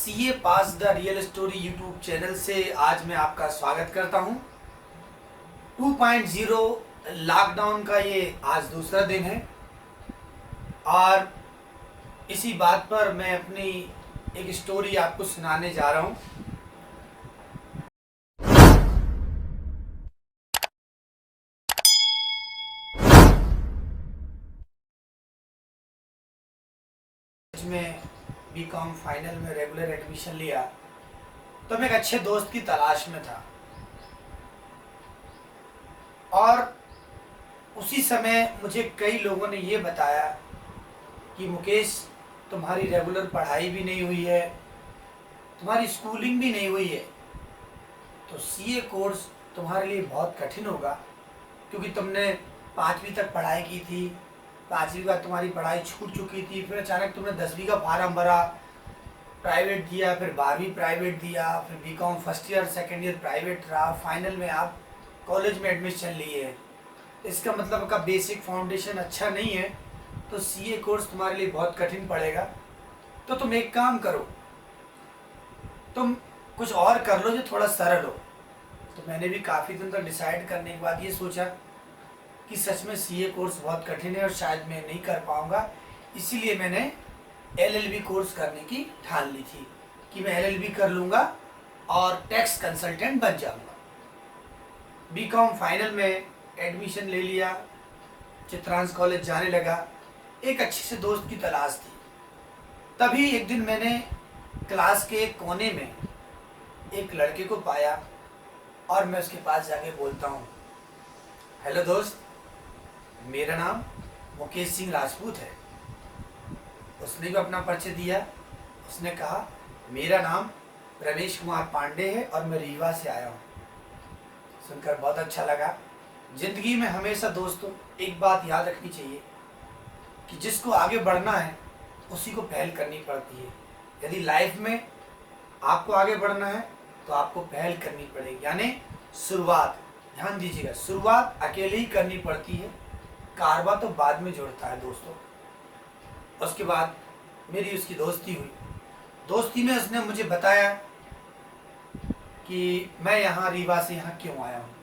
CA pass the real story YouTube channel से आज मैं आपका स्वागत करता हूं। 2.0 लॉकडाउन का ये आज दूसरा दिन है और इसी बात पर मैं अपनी एक स्टोरी आपको सुनाने जा रहा हूं। में बीकॉम फाइनल में रेगुलर एडमिशन लिया तो मैं एक अच्छे दोस्त की तलाश में था और उसी समय मुझे कई लोगों ने ये बताया कि मुकेश, तुम्हारी रेगुलर पढ़ाई भी नहीं हुई है, तुम्हारी स्कूलिंग भी नहीं हुई है, तो सीए कोर्स तुम्हारे लिए बहुत कठिन होगा क्योंकि तुमने 5वीं तक पढ़ाई की थी, 5वीं का तुम्हारी पढ़ाई छूट चुकी थी, फिर अचानक तुमने 10वीं का फार्म भरा, प्राइवेट दिया, फिर 12वीं प्राइवेट दिया, फिर BCom first year second year private रहा, फाइनल में आप कॉलेज में एडमिशन लिए। इसका मतलब का बेसिक फाउंडेशन अच्छा नहीं है तो सीए कोर्स तुम्हारे लिए बहुत कठिन पड़ेगा। तो तुम एक काम करो, तुम कुछ और कर लो जो थोड़ा सरल हो। तो मैंने भी काफ़ी दिन तक डिसाइड करने के बाद ये सोचा कि सच में सीए कोर्स बहुत कठिन है और शायद मैं नहीं कर पाऊँगा, इसीलिए मैंने एलएलबी कोर्स करने की ठान ली थी कि मैं एलएलबी कर लूँगा और टैक्स कंसल्टेंट बन जाऊँगा। बीकॉम फाइनल में एडमिशन ले लिया, चित्रांश कॉलेज जाने लगा, एक अच्छे से दोस्त की तलाश थी। तभी एक दिन मैंने क्लास के एक कोने में एक लड़के को पाया और मैं उसके पास जाके बोलता हूँ, हेलो दोस्त, मेरा नाम मुकेश सिंह राजपूत है। उसने भी अपना परिचय दिया। उसने कहा, मेरा नाम रमेश कुमार पांडे है और मैं रीवा से आया हूँ। सुनकर बहुत अच्छा लगा। ज़िंदगी में हमेशा दोस्तों एक बात याद रखनी चाहिए कि जिसको आगे बढ़ना है उसी को पहल करनी पड़ती है। यदि लाइफ में आपको आगे बढ़ना है तो आपको पहल करनी पड़ेगी, यानी शुरुआत, ध्यान दीजिएगा, शुरुआत अकेले ही करनी पड़ती है, कारवा तो बाद में जुड़ता है दोस्तों। उसके बाद मेरी उसकी दोस्ती हुई। दोस्ती में उसने मुझे बताया कि मैं यहाँ रीवा से यहाँ क्यों आया हूँ,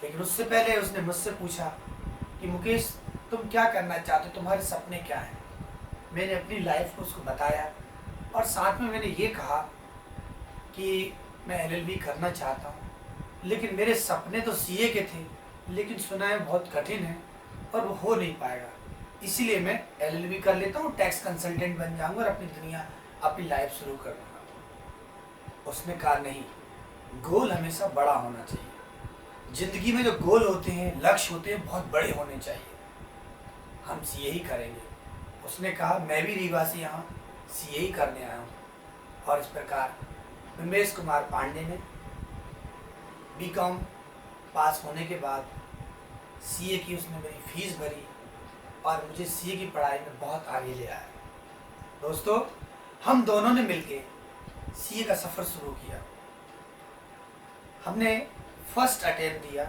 लेकिन उससे पहले उसने मुझसे पूछा कि मुकेश, तुम क्या करना चाहते हो, तुम्हारे सपने क्या हैं। मैंने अपनी लाइफ को उसको बताया और साथ में मैंने ये कहा कि मैं एलएलबी करना चाहता हूँ, लेकिन मेरे सपने तो सीए के थे, लेकिन सुना है बहुत कठिन है और वो हो नहीं पाएगा, इसीलिए मैं एलएलबी कर लेता हूँ, टैक्स कंसल्टेंट बन जाऊँगा और अपनी दुनिया, अपनी लाइफ शुरू कर दूँगा। उसने कहा, नहीं, गोल हमेशा बड़ा होना चाहिए। ज़िंदगी में जो गोल होते हैं, लक्ष्य होते हैं, बहुत बड़े होने चाहिए। हम सीए ही करेंगे। उसने कहा, मैं भी रीवा से यहाँ सीए ही करने आया हूँ। और इस प्रकार रमेश कुमार पांडे ने बीकॉम पास होने के बाद सीए की उसने मेरी फीस भरी और मुझे सीए की पढ़ाई में बहुत आगे ले आया। दोस्तों, हम दोनों ने मिलके सीए का सफ़र शुरू किया। हमने फर्स्ट अटेम्प्ट दिया,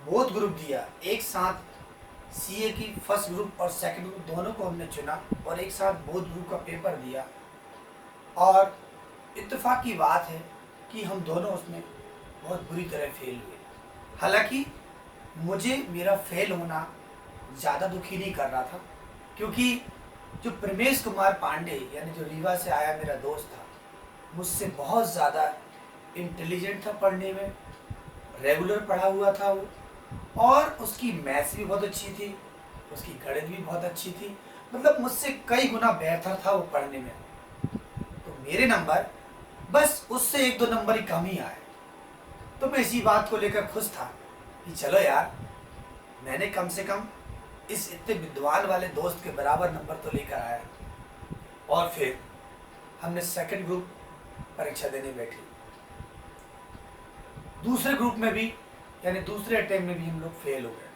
बोथ ग्रुप दिया, एक साथ सीए की फर्स्ट ग्रुप और सेकंड ग्रुप दोनों को हमने चुना और एक साथ बोथ ग्रुप का पेपर दिया। और इत्तेफाक की बात है कि हम दोनों उसमें बहुत बुरी तरह फेल हुए। हालांकि मुझे मेरा फेल होना ज़्यादा दुखी नहीं कर रहा था, क्योंकि जो रमेश कुमार पांडे यानी जो रीवा से आया मेरा दोस्त था, मुझसे बहुत ज़्यादा इंटेलिजेंट था, पढ़ने में रेगुलर पढ़ा हुआ था वो, और उसकी मैथ्स भी बहुत अच्छी थी, उसकी गणित भी बहुत अच्छी थी, मतलब मुझसे कई गुना बेहतर था वो पढ़ने में। तो मेरे नंबर बस उससे 1-2 नंबर ही कम ही आए। तो मैं इसी बात को लेकर खुश था कि चलो यार, मैंने कम से कम इस इतने विद्वान वाले दोस्त के बराबर नंबर तो लेकर आया। और फिर हमने सेकंड ग्रुप परीक्षा देने बैठे। दूसरे ग्रुप में भी, यानी दूसरे अटेम्प्ट में भी हम लोग फेल हो गए,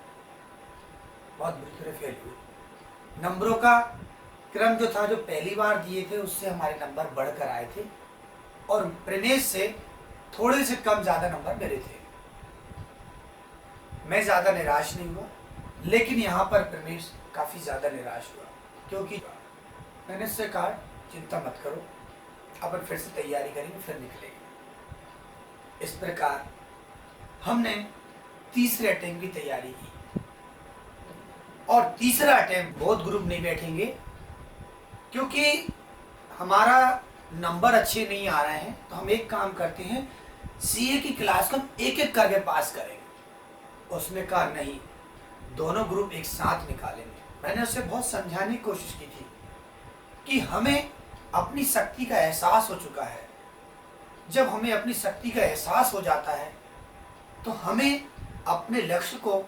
बहुत बुरी तरह फेल हुए। नंबरों का क्रम जो था, जो पहली बार दिए थे उससे हमारे नंबर बढ़कर आए थे और प्रमेश से थोड़े से कम ज़्यादा नंबर मेरे थे। मैं ज़्यादा निराश नहीं हुआ, लेकिन यहाँ पर प्रमेश काफ़ी ज़्यादा निराश हुआ, क्योंकि मैंने उससे कहा, चिंता मत करो, अपन फिर से तैयारी करेंगे, फिर निकलेंगे। इस प्रकार हमने तीसरे अटेम्प्ट की तैयारी की। और तीसरा अटेम्प्ट बहुत ग्रुप नहीं बैठेंगे, क्योंकि हमारा नंबर अच्छे नहीं आ रहे हैं। तो हम एक काम करते हैं, सीए की क्लास को हम एक एक करके पास करेंगे। उसने कहा नहीं, दोनों ग्रुप एक साथ निकालेंगे। मैंने उससे बहुत समझाने की कोशिश की थी कि हमें अपनी शक्ति का एहसास हो चुका है। जब हमें अपनी शक्ति का एहसास हो जाता है तो हमें अपने लक्ष्य को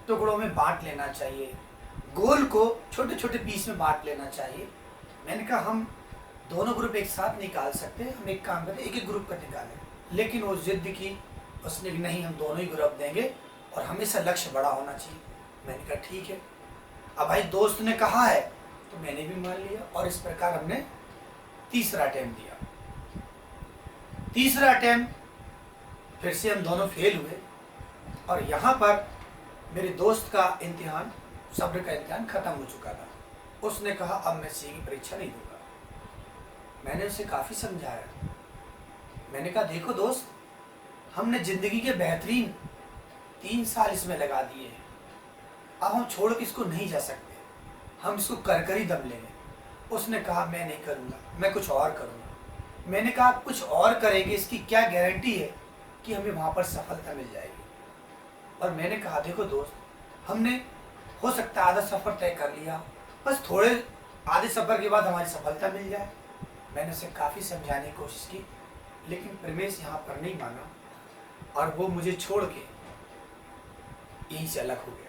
टुकड़ों में बांट लेना चाहिए, गोल को छोटे छोटे पीस में बांट लेना चाहिए। मैंने कहा हम दोनों ग्रुप एक साथ निकाल सकते हैं, हम एक काम करें एक एक ग्रुप का निकालें। लेकिन वो जिद की, उसने कि नहीं हम दोनों ही ग्रुप देंगे और हमेशा लक्ष्य बड़ा होना चाहिए। मैंने कहा ठीक है। अब भाई दोस्त ने कहा है तो मैंने भी मान लिया, और इस प्रकार हमने तीसरा अटेम्प्ट दिया। तीसरा अटेम्प्ट फिर से हम दोनों फेल हुए, और यहाँ पर मेरे दोस्त का इम्तिहान, सब्र का इम्तिहान खत्म हो चुका था। उसने कहा अब मैं सीए की परीक्षा नहीं दूंगा। मैंने उसे काफ़ी समझाया। मैंने कहा देखो दोस्त, हमने ज़िंदगी के बेहतरीन 3 साल इसमें लगा दिए हैं, अब हम छोड़ के इसको नहीं जा सकते, हम इसको कर ही दम लेंगे। उसने कहा मैं नहीं करूँगा, मैं कुछ और करूँगा। मैंने कहा आप कुछ और करेंगे, इसकी क्या गारंटी है कि हमें वहाँ पर सफलता मिल जाएगी। और मैंने कहा देखो दोस्त, हमने हो सकता है आधा सफ़र तय कर लिया, बस थोड़े आधे सफ़र के बाद हमारी सफलता मिल जाए। मैंने उसे काफ़ी समझाने की कोशिश की, लेकिन प्रमेश यहाँ पर नहीं माना, और वो मुझे छोड़ के यहीं से अलग हो गया।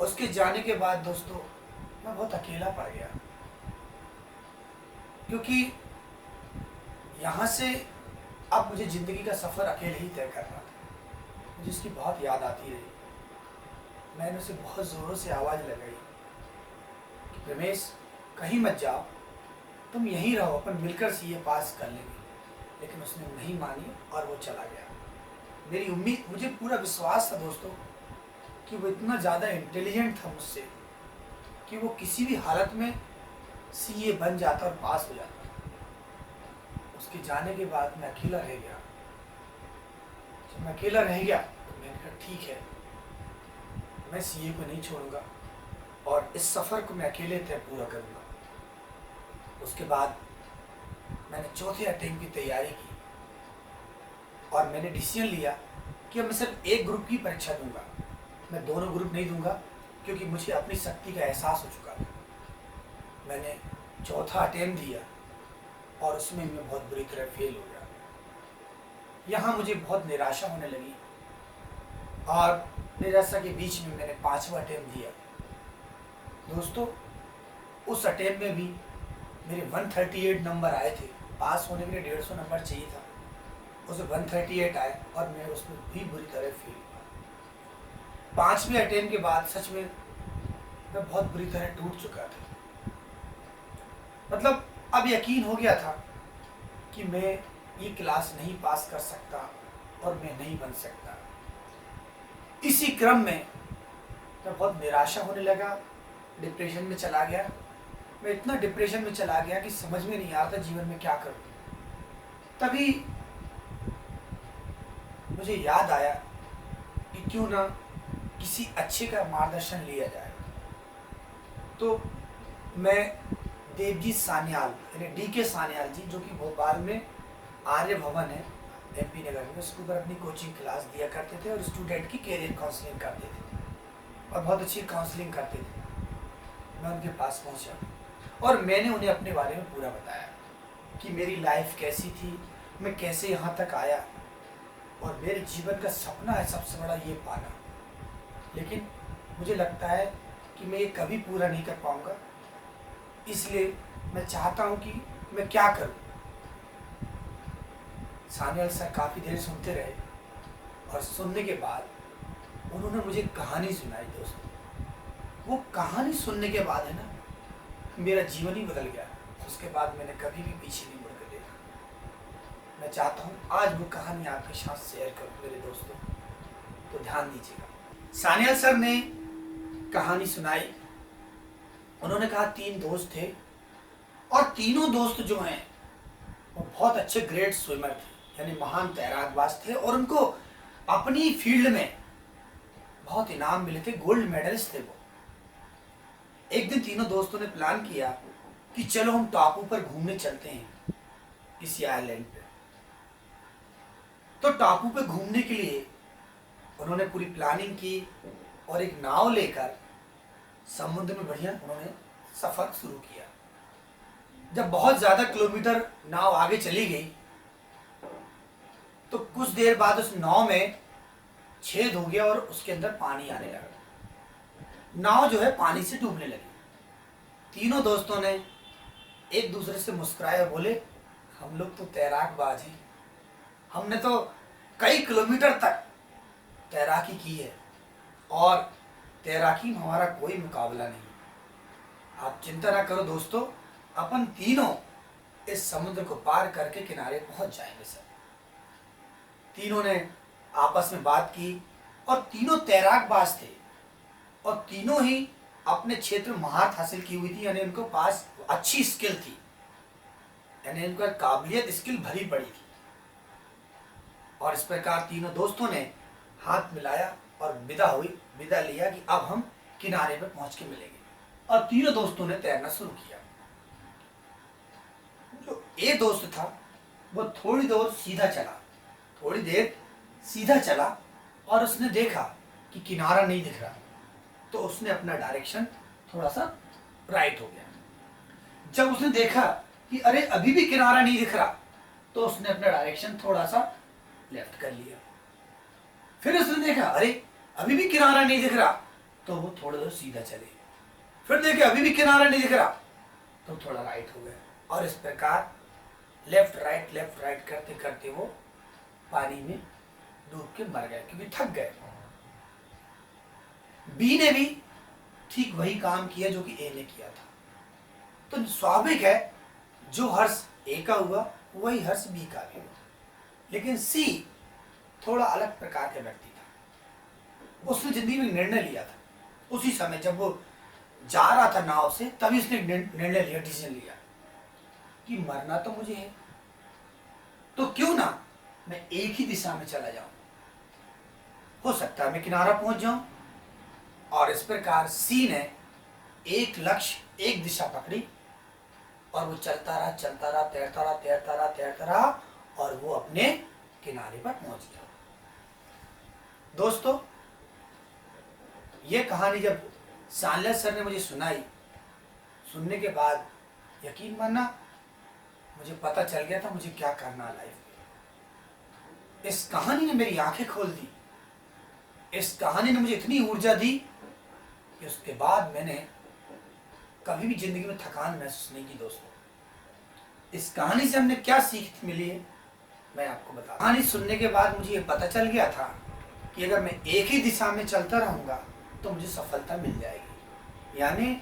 उसके जाने के बाद दोस्तों मैं बहुत अकेला पड़ गया, क्योंकि यहाँ से अब मुझे ज़िंदगी का सफ़र अकेले ही तय करना था। मुझे उसकी बहुत याद आती रही। मैंने उसे बहुत ज़ोरों से आवाज़ लगाई कि रमेश कहीं मत जाओ, तुम यहीं रहो, अपन मिलकर सीए पास कर लेंगे। लेकिन उसने नहीं मानी और वो चला गया। मेरी उम्मीद, मुझे पूरा विश्वास था दोस्तों कि वो इतना ज़्यादा इंटेलिजेंट था मुझसे कि वो किसी भी हालत में सीए बन जाता और पास हो जाता। उसके जाने के बाद मैं अकेला रह गया। जब मैं अकेला रह गया तो मैंने कहा ठीक है, मैं सीए को नहीं छोड़ूंगा और इस सफ़र को मैं अकेले तय पूरा करूंगा। उसके बाद मैंने चौथे अटेम्प्ट की तैयारी की, और मैंने डिसीजन लिया कि अब मैं सिर्फ एक ग्रुप की परीक्षा दूंगा, मैं दोनों ग्रुप नहीं दूंगा, क्योंकि मुझे अपनी शक्ति का एहसास हो चुका था। मैंने चौथा अटेम्प्ट दिया और उसमें मैं बहुत बुरी तरह फेल हो गया। यहाँ मुझे बहुत निराशा होने लगी, और निराशा के बीच में मैंने 5वां अटेम्प्ट दिया। दोस्तों उस अटेम्प्ट में भी मेरे 138 नंबर आए थे। पास होने के लिए 150 नंबर चाहिए था, उसे 138 आए, और मैं उसमें भी बुरी तरह फेल हुआ। 5वें अटेम्प्ट के बाद सच में मैं बहुत बुरी तरह टूट चुका था। मतलब अब यकीन हो गया था कि मैं ये क्लास नहीं पास कर सकता और मैं नहीं बन सकता। इसी क्रम में मैं बहुत निराशा होने लगा, डिप्रेशन में चला गया। मैं इतना डिप्रेशन में चला गया कि समझ में नहीं आ रहा था जीवन में क्या करूं। तभी मुझे याद आया कि क्यों ना किसी अच्छे का मार्गदर्शन लिया जाए। तो मैं देवजीत सान्याल, यानी डीके सान्याल जी, जो कि भोपाल में आर्य भवन है एमपी नगर में, उसके ऊपर अपनी कोचिंग क्लास दिया करते थे और स्टूडेंट की कैरियर काउंसलिंग करते थे, और बहुत अच्छी काउंसलिंग करते थे। मैं उनके पास पहुंचा और मैंने उन्हें अपने बारे में पूरा बताया कि मेरी लाइफ कैसी थी, मैं कैसे यहाँ तक आया, और मेरे जीवन का सपना है सबसे बड़ा ये पाना। लेकिन मुझे लगता है कि मैं ये कभी पूरा नहीं कर पाऊँगा, इसलिए मैं चाहता हूँ कि मैं क्या करूँ। सान्याल सर काफ़ी देर सुनते रहे, और सुनने के बाद उन्होंने मुझे कहानी सुनाई। दोस्तों वो कहानी सुनने के बाद है ना, मेरा जीवन ही बदल गया। उसके बाद मैंने कभी भी पीछे नहीं मुड़ कर देखा। मैं चाहता हूँ आज वो कहानी आपके साथ शेयर करूँ मेरे दोस्तों, तो ध्यान दीजिएगा। सान्याल सर ने कहानी सुनाई। उन्होंने कहा 3 दोस्त थे, और तीनों दोस्त जो हैं वो बहुत अच्छे ग्रेट स्विमर थे, यानी महान तैराकबाज थे, और उनको अपनी फील्ड में बहुत इनाम मिले थे, गोल्ड मेडलिस्ट थे वो। एक दिन तीनों दोस्तों ने प्लान किया कि चलो हम टापू पर घूमने चलते हैं, इसी आइलैंड पे। तो टापू पे घूमने के लिए उन्होंने पूरी प्लानिंग की और एक नाव लेकर समुद्र में बढ़िया उन्होंने सफर शुरू किया। जब बहुत ज्यादा किलोमीटर नाव आगे चली गई तो कुछ देर बाद उस नाव में छेद हो गया और उसके अंदर पानी आने लगा। नाव जो है पानी से डूबने लगी। तीनों दोस्तों ने एक दूसरे से मुस्कुराए और बोले, हम लोग तो तैराकबाज हैं, हमने तो कई किलोमीटर तक तैराकी की है और तैराकी में हमारा कोई मुकाबला नहीं। आप चिंता ना करो दोस्तों, अपन तीनों इस समुद्र को पार करके किनारे पहुंच जाएंगे सर। तीनों ने आपस में बात की और तीनों तैराकबाज थे और तीनों ही अपने क्षेत्र में महारत हासिल की हुई थी, यानी उनको पास अच्छी स्किल थी, यानी इनका काबिलियत स्किल भरी पड़ी थी। और इस प्रकार तीनों दोस्तों ने हाथ मिलाया और विदा लिया कि अब हम किनारे पर पहुंच के मिलेंगे। और तीनों दोस्तों ने तैरना शुरू किया। जो एक दोस्त था वो थोड़ी देर सीधा चला और उसने देखा कि किनारा नहीं दिख रहा, तो उसने अपना डायरेक्शन थोड़ा सा राइट हो गया। जब उसने देखा कि अरे अभी भी किनारा नहीं दिख रहा, तो उसने अपना डायरेक्शन थोड़ा सा लेफ्ट कर लिया। फिर उसने देखा अरे अभी भी किनारा नहीं दिख रहा, तो वो थोड़ा सा सीधा चले। फिर देखे अभी भी किनारा नहीं दिख रहा, तो थोड़ा राइट हो गया। और इस प्रकार लेफ्ट राइट करते करते वो पानी में डूब के मर गए, क्योंकि थक गए। बी ने भी ठीक वही काम किया जो कि ए ने किया था। तो स्वाभाविक है, जो हर्ष ए का हुआ वही हर्ष बी का भी हुआ। लेकिन सी थोड़ा अलग प्रकार का व्यक्ति था। उसने जिंदगी में निर्णय लिया था। उसी समय जब वो जा रहा था नाव से, तभी उसने निर्णय लिया, डिसीजन लिया कि मरना तो मुझे है, तो क्यों ना मैं एक ही दिशा में चला जाऊं, हो सकता है मैं किनारा पहुंच जाऊं। और इस प्रकार सी ने एक लक्ष्य, एक दिशा पकड़ी और वो चलता रहा, तैरता रहा और वो अपने किनारे पर पहुंच गया। दोस्तों, ये कहानी जब सानलेस सर ने मुझे सुनाई, सुनने के बाद यकीन मानना मुझे पता चल गया था मुझे क्या करना लाइफ में। इस कहानी ने मेरी आंखें खोल दी। इस कहानी ने मुझे इतनी ऊर्जा दी कि उसके बाद मैंने कभी भी जिंदगी में थकान महसूस नहीं की। दोस्तों, इस कहानी से हमने क्या सीख मिली है मैं आपको बता। कहानी सुनने के बाद मुझे ये पता चल गया था कि अगर मैं एक ही दिशा में चलता रहूंगा तो मुझे सफलता मिल जाएगी। यानी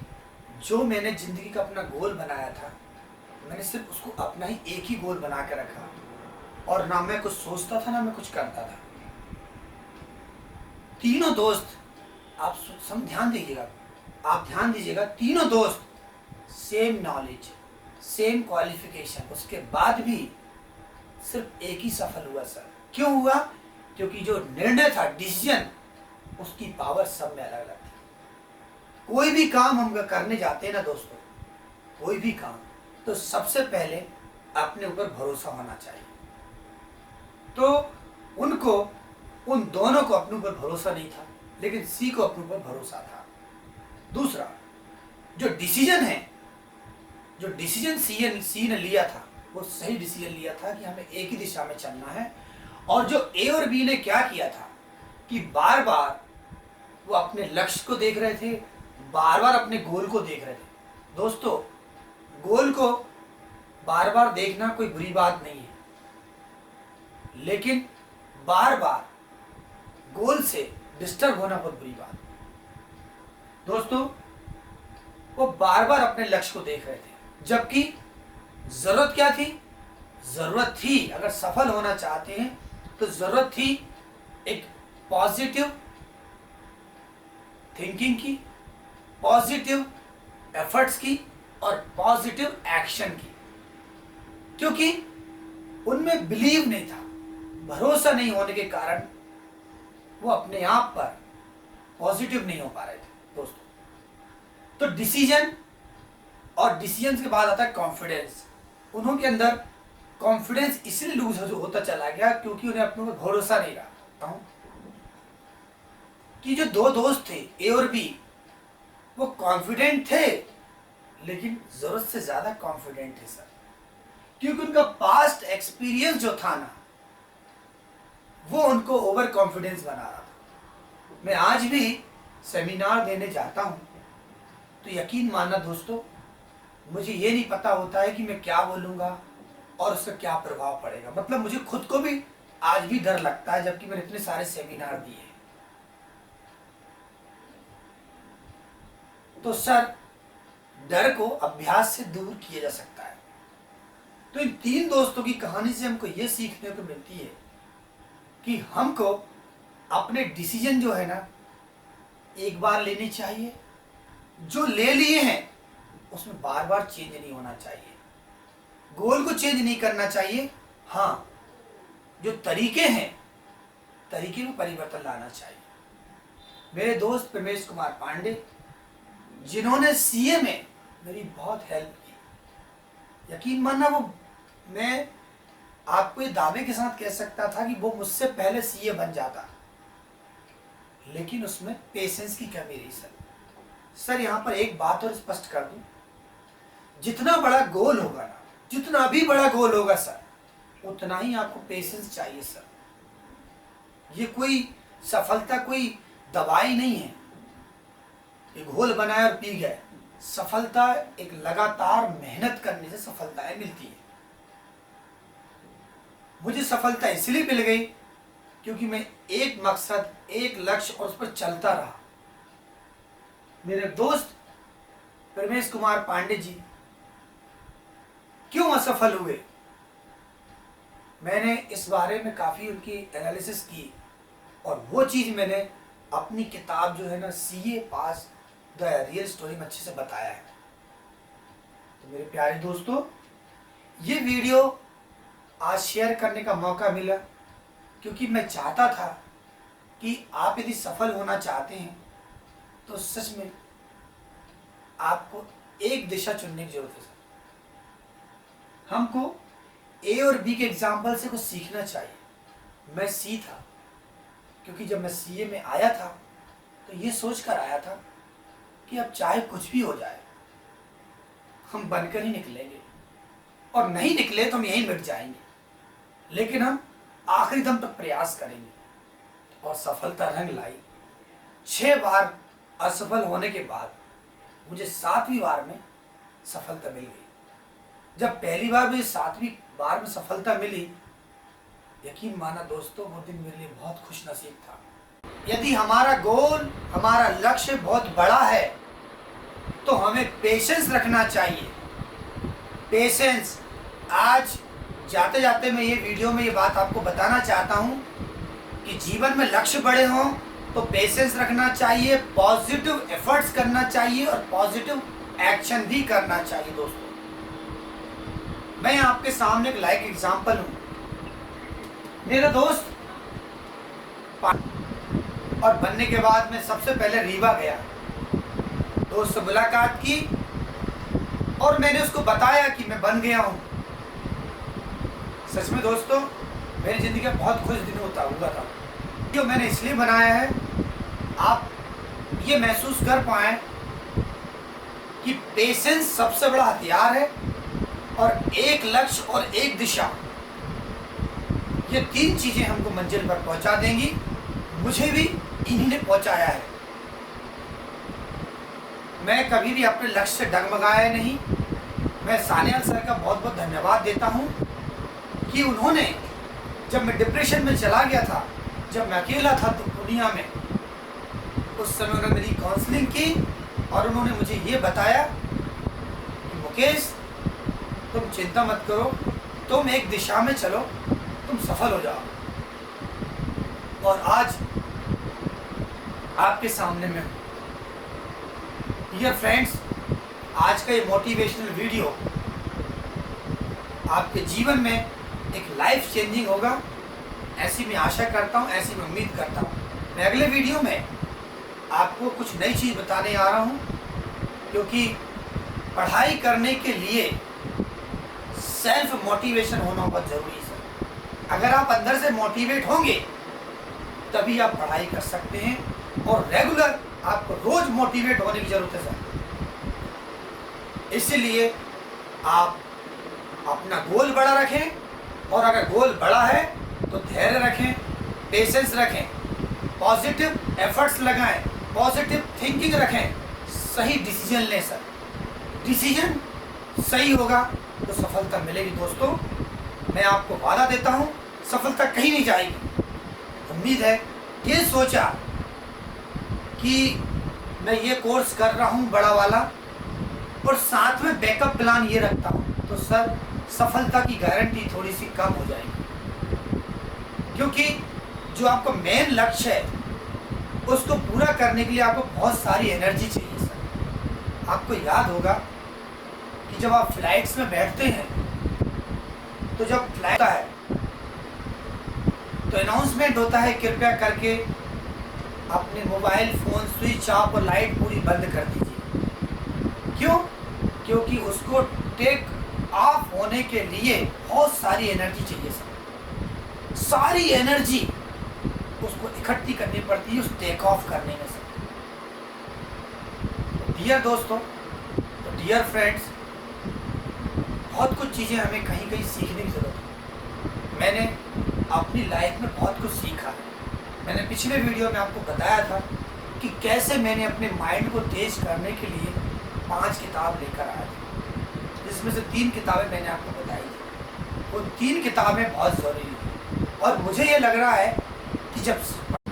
जो मैंने जिंदगी का अपना गोल बनाया था, मैंने सिर्फ उसको अपना ही एक ही गोल बना के रखा और ना मैं कुछ सोचता था ना मैं कुछ करता था। तीनों दोस्त, आप ध्यान दीजिएगा, तीनों दोस्त सेम नॉलेज, सेम क्वालिफिकेशन, उसके बाद भी सिर्फ एक ही सफल हुआ सर। क्यों हुआ? क्योंकि जो निर्णय था, डिसीजन, उसकी पावर सब में अलग अलग थी। कोई भी काम हम करने जाते हैं ना दोस्तों, कोई भी काम, तो सबसे पहले अपने ऊपर भरोसा होना चाहिए। तो उन दोनों को अपने ऊपर भरोसा नहीं था, लेकिन सी को अपने ऊपर भरोसा था। दूसरा, जो डिसीजन सी ने लिया था, वो सही डिसीजन लिया था कि हमें एक ही दिशा में चलना है। और जो ए और बी ने क्या किया था कि बार बार वो अपने लक्ष्य को देख रहे थे, बार बार अपने गोल को देख रहे थे। दोस्तों, गोल को बार बार देखना कोई बुरी बात नहीं है, लेकिन बार बार गोल से डिस्टर्ब होना बहुत बुरी बात है। दोस्तों, वो बार बार अपने लक्ष्य को देख रहे थे, जबकि जरूरत क्या थी? जरूरत थी, अगर सफल होना चाहते हैं तो जरूरत थी एक पॉजिटिव थिंकिंग की, पॉजिटिव एफर्ट्स की और पॉजिटिव एक्शन की। क्योंकि उनमें बिलीव नहीं था, भरोसा नहीं होने के कारण वो अपने आप पर पॉजिटिव नहीं हो पा रहे थे दोस्तों। तो डिसीजन और डिसीजन के बाद आता है कॉन्फिडेंस। उन्होंने अंदर कॉन्फिडेंस इसलिए लूज होता चला गया क्योंकि उन्हें अपने ऊपर भरोसा नहीं रहा। कि जो दो दोस्त थे ए और बी, वो कॉन्फिडेंट थे लेकिन जरूरत से ज्यादा कॉन्फिडेंट थे सर, क्योंकि उनका पास्ट एक्सपीरियंस जो था ना, वो उनको ओवर कॉन्फिडेंस बना रहा था। मैं आज भी सेमिनार देने जाता हूं तो यकीन मानना दोस्तों, मुझे ये नहीं पता होता है कि मैं क्या बोलूंगा और उसका क्या प्रभाव पड़ेगा। मतलब मुझे खुद को भी आज भी डर लगता है, जबकि मैंने इतने सारे सेमिनार दिए। तो सर, डर को अभ्यास से दूर किया जा सकता है। तो इन तीन दोस्तों की कहानी से हमको ये सीखने को मिलती है कि हमको अपने डिसीजन जो है ना, एक बार लेने चाहिए। जो ले लिए हैं उसमें बार बार चेंज नहीं होना चाहिए, गोल को चेंज नहीं करना चाहिए। हाँ, जो तरीके हैं, तरीके में परिवर्तन लाना चाहिए। मेरे दोस्त प्रमेश कुमार पांडे, जिन्होंने सीए में मेरी बहुत हेल्प की, यकीन मानना, वो मैं आपको ये दावे के साथ कह सकता था कि वो मुझसे पहले सीए बन जाता, लेकिन उसमें पेशेंस की कमी रही सर। यहाँ पर एक बात और स्पष्ट कर दूं, जितना बड़ा गोल होगा ना, जितना भी बड़ा गोल होगा सर, उतना ही आपको पेशेंस चाहिए सर। ये कोई सफलता कोई दवाई नहीं है, एक घोल बनाया और पी गए। सफलता एक लगातार मेहनत करने से सफलताएं मिलती है। मुझे सफलता इसलिए मिल गई क्योंकि मैं एक मकसद, एक लक्ष्य और उस पर चलता रहा। मेरे दोस्त प्रमेश कुमार पांडे जी क्यों असफल हुए, मैंने इस बारे में काफी उनकी एनालिसिस की और वो चीज मैंने अपनी किताब जो है ना, CA pass the real story में अच्छे से बताया है। तो मेरे प्यारे दोस्तों, ये वीडियो आज शेयर करने का मौका मिला क्योंकि मैं चाहता था कि आप यदि सफल होना चाहते हैं तो सच में आपको एक दिशा चुनने की जरूरत है। हमको ए और बी के एग्जाम्पल से कुछ सीखना चाहिए। मैं सी था क्योंकि जब मैं सीए में आया था तो ये सोच कर आया था कि अब चाहे कुछ भी हो जाए, हम बनकर ही निकलेंगे, और नहीं निकले तो हम यहीं मिट जाएंगे, लेकिन हम आखिरी दम तक प्रयास करेंगे। और सफलता रंग लाई। 6 बार असफल होने के बाद मुझे 7वीं बार में सफलता मिल गई। जब पहली बार मुझे 7वीं बार में सफलता मिली, यकीन माना दोस्तों, वो दिन मेरे लिए बहुत खुश नसीब था। यदि हमारा गोल, हमारा लक्ष्य बहुत बड़ा है तो हमें पेशेंस रखना चाहिए। पेशेंस। आज जाते जाते मैं ये वीडियो में ये बात आपको बताना चाहता हूँ कि जीवन में लक्ष्य बड़े हों तो पेशेंस रखना चाहिए, पॉजिटिव एफर्ट्स करना चाहिए और पॉजिटिव एक्शन भी करना चाहिए। दोस्तों, मैं आपके सामने एक लाइव एग्जांपल हूँ। मेरा दोस्त और बनने के बाद मैं सबसे पहले रीवा गया, दोस्त से मुलाकात की और मैंने उसको बताया कि मैं बन गया हूँ। सच में दोस्तों, मेरी जिंदगी का बहुत खुश दिन हुआ था। जो मैंने इसलिए बनाया है, आप ये महसूस कर पाए कि पेशेंस सबसे बड़ा हथियार है और एक लक्ष्य और एक दिशा, ये 3 चीजें हमको मंजिल पर पहुंचा देंगी। मुझे भी इन्हीं ने पहुंचाया है। मैं कभी भी अपने लक्ष्य से डगमगाया नहीं। मैं सान्याल सर का बहुत बहुत धन्यवाद देता हूं कि उन्होंने, जब मैं डिप्रेशन में चला गया था, जब मैं अकेला था दुनिया में, उस समय उन्होंने मेरी काउंसलिंग की और उन्होंने मुझे ये बताया कि मुकेश, तुम चिंता मत करो, तुम एक दिशा में चलो, तुम सफल हो जाओ। और आज आपके सामने में हूं। डियर फ्रेंड्स, आज का ये मोटिवेशनल वीडियो आपके जीवन में एक लाइफ चेंजिंग होगा, ऐसी मैं आशा करता हूँ, ऐसी मैं उम्मीद करता हूँ। मैं अगले वीडियो में आपको कुछ नई चीज़ बताने आ रहा हूँ, क्योंकि पढ़ाई करने के लिए सेल्फ मोटिवेशन होना बहुत ज़रूरी है सर। अगर आप अंदर से मोटिवेट होंगे तभी आप पढ़ाई कर सकते हैं, और रेगुलर आपको रोज़ मोटिवेट होने की ज़रूरत है सर। इसलिए आप अपना गोल बड़ा रखें, और अगर गोल बड़ा है तो धैर्य रखें, पेशेंस रखें, पॉजिटिव एफर्ट्स लगाएं, पॉजिटिव थिंकिंग रखें, सही डिसीजन लें सर। डिसीजन सही होगा तो सफलता मिलेगी दोस्तों। मैं आपको वादा देता हूँ, सफलता कहीं नहीं जाएगी। उम्मीद है, ये सोचा कि मैं ये कोर्स कर रहा हूँ बड़ा वाला, और साथ में बैकअप प्लान ये रखता हूँ, तो सर सफलता की गारंटी थोड़ी सी कम हो जाएगी। क्योंकि जो आपका मेन लक्ष्य है उसको पूरा करने के लिए आपको बहुत सारी एनर्जी चाहिए सर। आपको याद होगा कि जब आप फ्लाइट्स में बैठते हैं, तो जब फ्लाइट है तो अनाउंसमेंट होता है, कृपया करके अपने मोबाइल फ़ोन स्विच ऑफ और लाइट पूरी बंद कर दीजिए। क्यों? क्योंकि उसको टेक ऑफ होने के लिए बहुत सारी एनर्जी चाहिए सर। सारी एनर्जी उसको इकट्ठी करनी पड़ती है उस टेक ऑफ करने में सर। डियर दोस्तों, तो डियर फ्रेंड्स, बहुत कुछ चीज़ें हमें कहीं कहीं सीखने की ज़रूरत है। मैंने अपनी लाइफ में बहुत कुछ सीखा है। मैंने पिछले वीडियो में आपको बताया था कि कैसे मैंने अपने माइंड को तेज करने के लिए 5 किताब लेकर आया था, जिसमें से 3 किताबें मैंने आपको बताई थी। वो 3 किताबें बहुत ज़रूरी हैं, और मुझे ये लग रहा है कि जब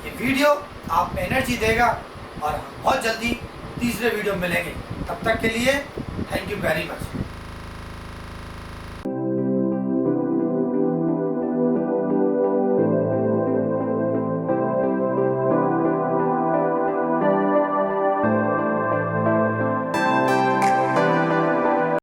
ये वीडियो आप में एनर्जी देगा, और हम बहुत जल्दी तीसरे वीडियो में मिलेंगे। तब तक के लिए थैंक यू वेरी मच।